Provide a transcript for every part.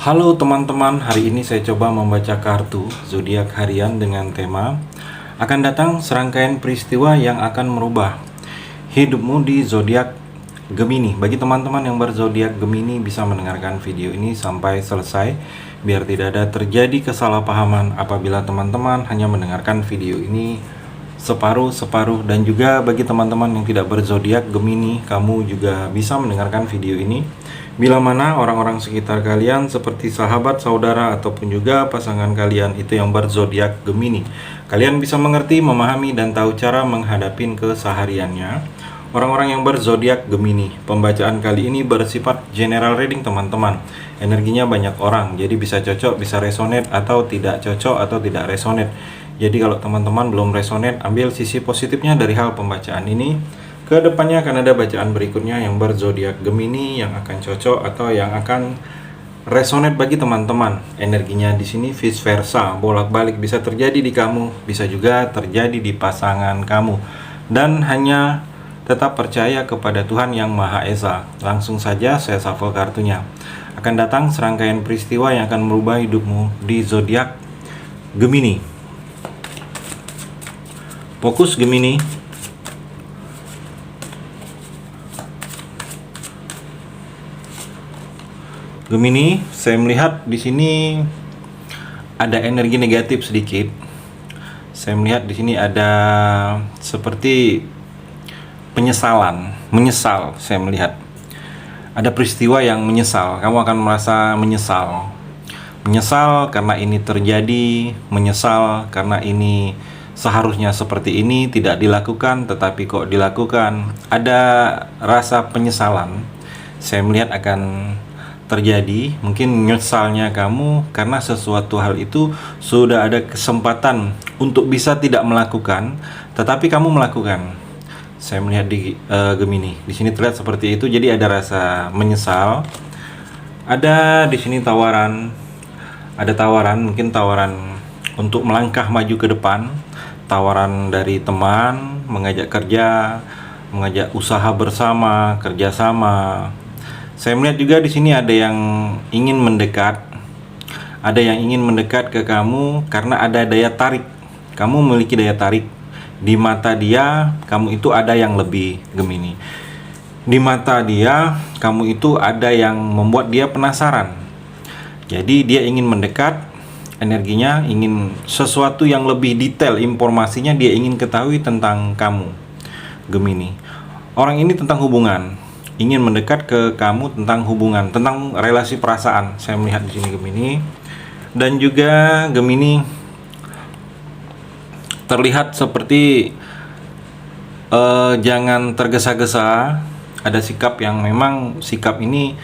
Halo teman-teman, hari ini saya coba membaca kartu zodiak harian dengan tema akan datang serangkaian peristiwa yang akan merubah hidupmu di zodiak Gemini. Bagi teman-teman yang berzodiak Gemini bisa mendengarkan video ini sampai selesai biar tidak ada terjadi kesalahpahaman apabila teman-teman hanya mendengarkan video ini separuh-separuh. Dan juga bagi teman-teman yang tidak berzodiak Gemini, kamu juga bisa mendengarkan video ini bila mana orang-orang sekitar kalian seperti sahabat, saudara, ataupun juga pasangan kalian itu yang berzodiak Gemini. Kalian bisa mengerti, memahami, dan tahu cara menghadapi kesehariannya orang-orang yang berzodiak Gemini. Pembacaan kali ini bersifat general reading teman-teman. Energinya banyak orang, jadi bisa cocok, bisa resonate, atau tidak cocok, atau tidak resonate. Jadi kalau teman-teman belum resonate, ambil sisi positifnya dari hal pembacaan ini. Kedepannya akan ada bacaan berikutnya yang berzodiak Gemini yang akan cocok atau yang akan resonate bagi teman-teman. Energinya di sini vice versa, bolak-balik, bisa terjadi di kamu, bisa juga terjadi di pasangan kamu. Dan hanya tetap percaya kepada Tuhan Yang Maha Esa. Langsung saja saya shuffle kartunya. Akan datang serangkaian peristiwa yang akan merubah hidupmu di zodiak Gemini. Fokus Gemini. Gemini, saya melihat di sini ada energi negatif sedikit. Saya melihat di sini ada seperti penyesalan, menyesal. Saya melihat ada peristiwa yang menyesal. Kamu akan merasa menyesal. Menyesal karena ini terjadi, menyesal karena ini seharusnya seperti ini tidak dilakukan, tetapi kok dilakukan. Ada rasa penyesalan. Saya melihat akan terjadi, mungkin menyesalnya kamu karena sesuatu hal itu sudah ada kesempatan untuk bisa tidak melakukan, tetapi kamu melakukan. Saya melihat di Gemini, di sini terlihat seperti itu. Jadi ada rasa menyesal. Ada di sini tawaran, ada tawaran, mungkin tawaran untuk melangkah maju ke depan, tawaran dari teman, mengajak kerja, mengajak usaha bersama, kerjasama. Saya melihat juga di sini ada yang ingin mendekat, ada yang ingin mendekat ke kamu karena ada daya tarik. Kamu memiliki daya tarik di mata dia. Kamu itu ada yang lebih, Gemini. Di mata dia, kamu itu ada yang membuat dia penasaran. Jadi dia ingin mendekat, energinya ingin sesuatu yang lebih detail, informasinya dia ingin ketahui tentang kamu, Gemini. Orang ini tentang hubungan, ingin mendekat ke kamu tentang hubungan, tentang relasi perasaan. Saya melihat di sini Gemini. Dan juga Gemini terlihat seperti jangan tergesa-gesa. Ada sikap yang memang sikap ini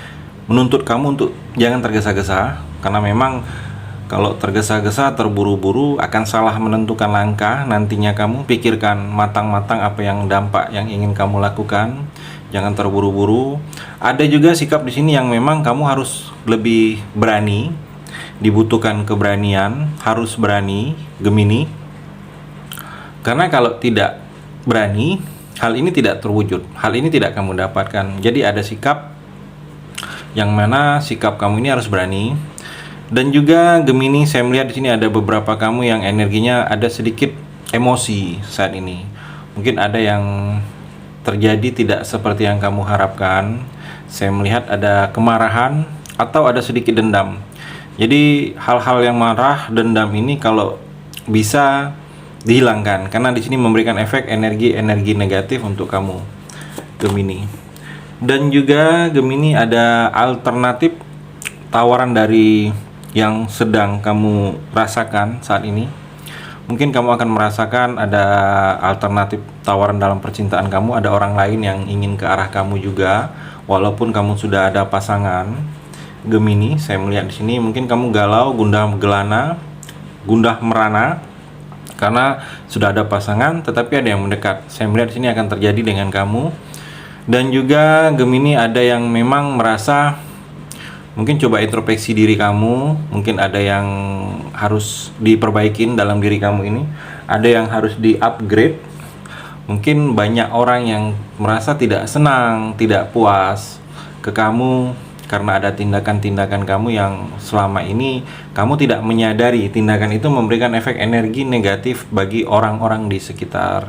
menuntut kamu untuk jangan tergesa-gesa, karena memang kalau tergesa-gesa, terburu-buru akan salah menentukan langkah. Nantinya kamu pikirkan matang-matang apa yang dampak yang ingin kamu lakukan. Jangan terburu-buru. Ada juga sikap di sini yang memang kamu harus lebih berani. Dibutuhkan keberanian, harus berani, Gemini. Karena kalau tidak berani, hal ini tidak terwujud. Hal ini tidak kamu dapatkan. Jadi ada sikap yang mana sikap kamu ini harus berani. Dan juga Gemini, saya melihat di sini ada beberapa kamu yang energinya ada sedikit emosi saat ini. Mungkin ada yang terjadi tidak seperti yang kamu harapkan. Saya melihat ada kemarahan atau ada sedikit dendam. Jadi hal-hal yang marah, dendam ini kalau bisa dihilangkan, karena di sini memberikan efek energi negatif untuk kamu, Gemini. Dan juga Gemini ada alternatif tawaran dari yang sedang kamu rasakan saat ini. Mungkin kamu akan merasakan ada alternatif tawaran dalam percintaan kamu. Ada orang lain yang ingin ke arah kamu juga, walaupun kamu sudah ada pasangan, Gemini. Saya melihat di sini mungkin kamu galau, gundah gelana, gundah merana karena sudah ada pasangan, tetapi ada yang mendekat. Saya melihat di sini akan terjadi dengan kamu. Dan juga Gemini ada yang memang merasa mungkin coba introspeksi diri kamu, mungkin ada yang harus diperbaikin dalam diri kamu ini, ada yang harus di-upgrade. Mungkin banyak orang yang merasa tidak senang, tidak puas ke kamu, karena ada tindakan-tindakan kamu yang selama ini kamu tidak menyadari tindakan itu memberikan efek energi negatif bagi orang-orang di sekitar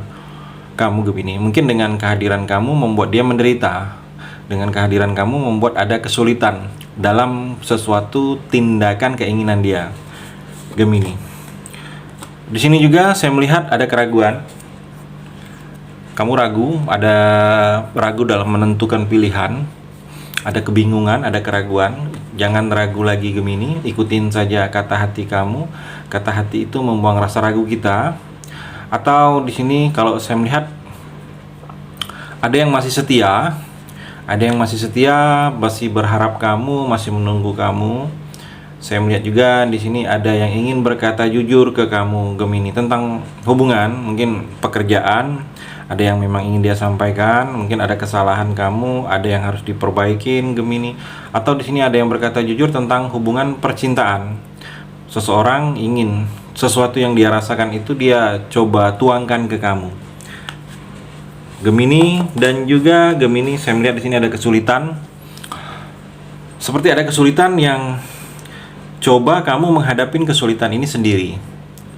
kamu Gemini. Mungkin dengan kehadiran kamu membuat dia menderita, dengan kehadiran kamu membuat ada kesulitan dalam sesuatu tindakan keinginan dia Gemini. Di sini juga saya melihat ada keraguan. Kamu ragu, ada ragu dalam menentukan pilihan, ada kebingungan, ada keraguan. Jangan ragu lagi Gemini, ikutin saja kata hati kamu. Kata hati itu membuang rasa ragu kita. Atau di sini kalau saya melihat ada yang masih setia, masih berharap kamu, masih menunggu kamu. Saya melihat juga di sini ada yang ingin berkata jujur ke kamu Gemini tentang hubungan, mungkin pekerjaan. Ada yang memang ingin dia sampaikan, mungkin ada kesalahan kamu, ada yang harus diperbaikin Gemini. Atau di sini ada yang berkata jujur tentang hubungan percintaan. Seseorang ingin sesuatu yang dia rasakan itu dia coba tuangkan ke kamu Gemini. Dan juga Gemini, saya melihat di sini ada kesulitan. Seperti ada kesulitan yang coba kamu menghadapi kesulitan ini sendiri.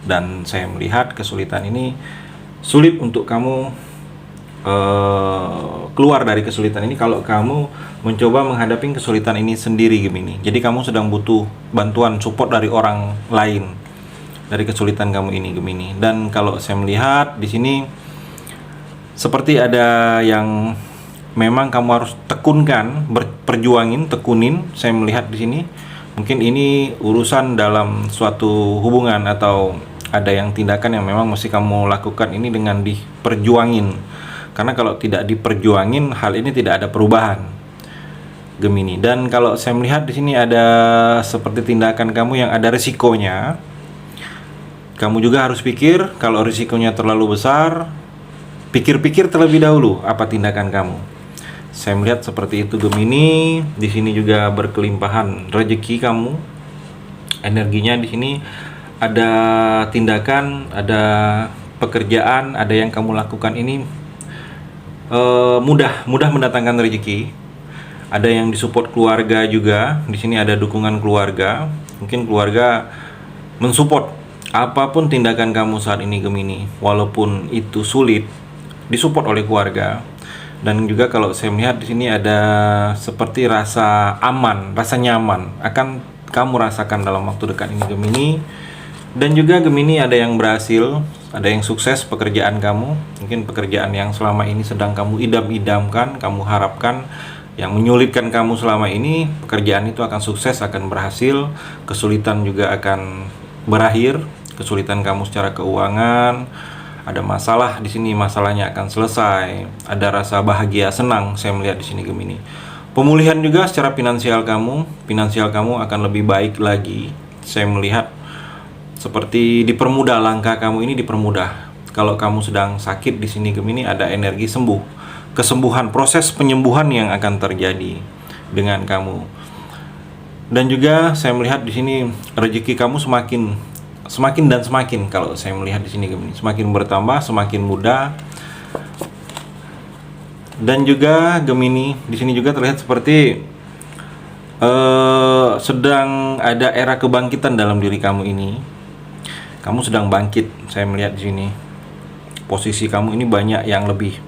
Dan saya melihat kesulitan ini sulit untuk kamu keluar dari kesulitan ini kalau kamu mencoba menghadapi kesulitan ini sendiri Gemini. Jadi kamu sedang butuh bantuan support dari orang lain dari kesulitan kamu ini Gemini. Dan kalau saya melihat di sini seperti ada yang memang kamu harus tekunin. Saya melihat di sini mungkin ini urusan dalam suatu hubungan atau ada yang tindakan yang memang mesti kamu lakukan ini dengan diperjuangin. Karena kalau tidak diperjuangin, hal ini tidak ada perubahan Gemini. Dan kalau saya melihat di sini ada seperti tindakan kamu yang ada risikonya. Kamu juga harus pikir, kalau risikonya terlalu besar, pikir-pikir terlebih dahulu apa tindakan kamu. Saya melihat seperti itu Gemini. Di sini juga berkelimpahan rezeki kamu. Energinya di sini ada tindakan, ada pekerjaan, ada yang kamu lakukan ini mudah mendatangkan rezeki. Ada yang disupport keluarga juga. Di sini ada dukungan keluarga. Mungkin keluarga mensupport apapun tindakan kamu saat ini Gemini, walaupun itu sulit, disupport oleh keluarga. Dan juga kalau saya melihat di sini ada seperti rasa aman, rasa nyaman akan kamu rasakan dalam waktu dekat ini Gemini. Dan juga Gemini ada yang berhasil, ada yang sukses pekerjaan kamu. Mungkin pekerjaan yang selama ini sedang kamu idam-idamkan, kamu harapkan, yang menyulitkan kamu selama ini, pekerjaan itu akan sukses, akan berhasil. Kesulitan juga akan berakhir. Kesulitan kamu secara keuangan, ada masalah di sini, masalahnya akan selesai. Ada rasa bahagia, senang saya melihat di sini Gemini. Pemulihan juga secara finansial kamu akan lebih baik lagi. Saya melihat seperti dipermudah, langkah kamu ini dipermudah. Kalau kamu sedang sakit di sini Gemini, ada energi sembuh, kesembuhan, proses penyembuhan yang akan terjadi dengan kamu. Dan juga saya melihat di sini rezeki kamu semakin kalau saya melihat di sini Gemini, semakin bertambah, semakin mudah. Dan juga Gemini di sini juga terlihat seperti sedang ada era kebangkitan dalam diri kamu ini. Kamu sedang bangkit, saya melihat di sini. Posisi kamu ini banyak yang lebih.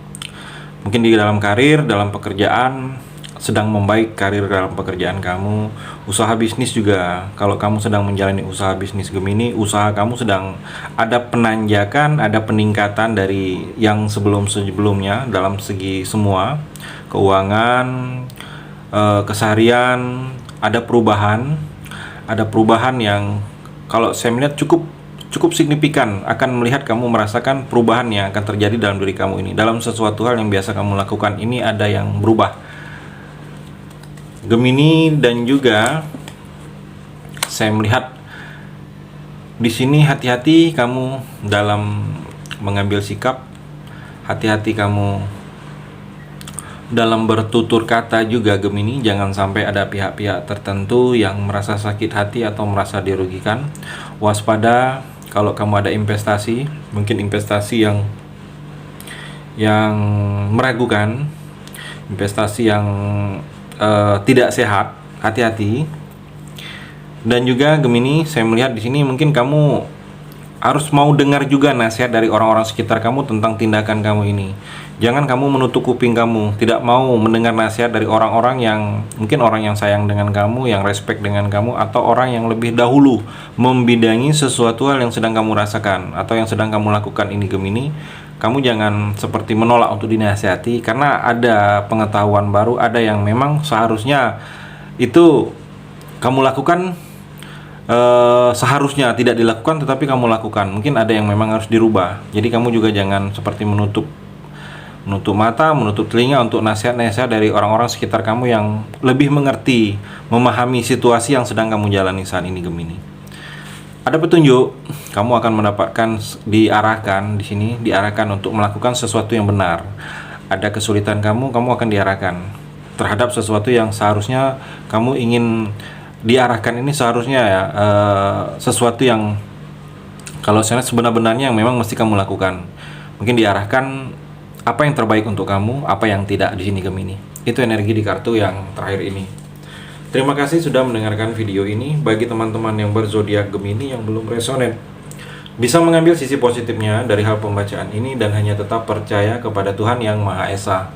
Mungkin di dalam karir, dalam pekerjaan, sedang membaik karir dalam pekerjaan kamu. Usaha bisnis juga, kalau kamu sedang menjalani usaha bisnis Gemini, usaha kamu sedang ada penanjakan, ada peningkatan dari yang sebelumnya dalam segi semua. Keuangan, keseharian, ada perubahan yang kalau saya melihat cukup signifikan, akan melihat kamu merasakan perubahan yang akan terjadi dalam diri kamu ini. Dalam sesuatu hal yang biasa kamu lakukan ini ada yang berubah Gemini. Dan juga saya melihat di sini hati-hati kamu dalam mengambil sikap, hati-hati kamu dalam bertutur kata juga Gemini. Jangan sampai ada pihak-pihak tertentu yang merasa sakit hati atau merasa dirugikan. Waspada kalau kamu ada investasi, mungkin investasi yang meragukan, investasi yang tidak sehat, hati-hati. Dan juga Gemini, saya melihat di sini mungkin kamu harus mau dengar juga nasihat dari orang-orang sekitar kamu tentang tindakan kamu ini. Jangan kamu menutup kuping kamu, tidak mau mendengar nasihat dari orang-orang yang mungkin orang yang sayang dengan kamu, yang respect dengan kamu, atau orang yang lebih dahulu membidangi sesuatu hal yang sedang kamu rasakan atau yang sedang kamu lakukan ini Gemini. Kamu jangan seperti menolak untuk dinasihati, karena ada pengetahuan baru, ada yang memang seharusnya itu kamu lakukan, seharusnya tidak dilakukan tetapi kamu lakukan. Mungkin ada yang memang harus dirubah. Jadi kamu juga jangan seperti menutup mata, menutup telinga untuk nasihat-nasihat dari orang-orang sekitar kamu yang lebih mengerti, memahami situasi yang sedang kamu jalani saat ini Gemini. Ada petunjuk, kamu akan mendapatkan, diarahkan di sini, diarahkan untuk melakukan sesuatu yang benar. Ada kesulitan kamu akan diarahkan terhadap sesuatu yang seharusnya kamu ingin diarahkan ini, seharusnya ya sesuatu yang kalau saya sebenar-benarnya yang memang mesti kamu lakukan. Mungkin diarahkan apa yang terbaik untuk kamu, apa yang tidak di sini Gemini. Itu energi di kartu yang terakhir ini. Terima kasih sudah mendengarkan video ini. Bagi teman-teman yang berzodiak Gemini yang belum resonate, bisa mengambil sisi positifnya dari hal pembacaan ini dan hanya tetap percaya kepada Tuhan Yang Maha Esa.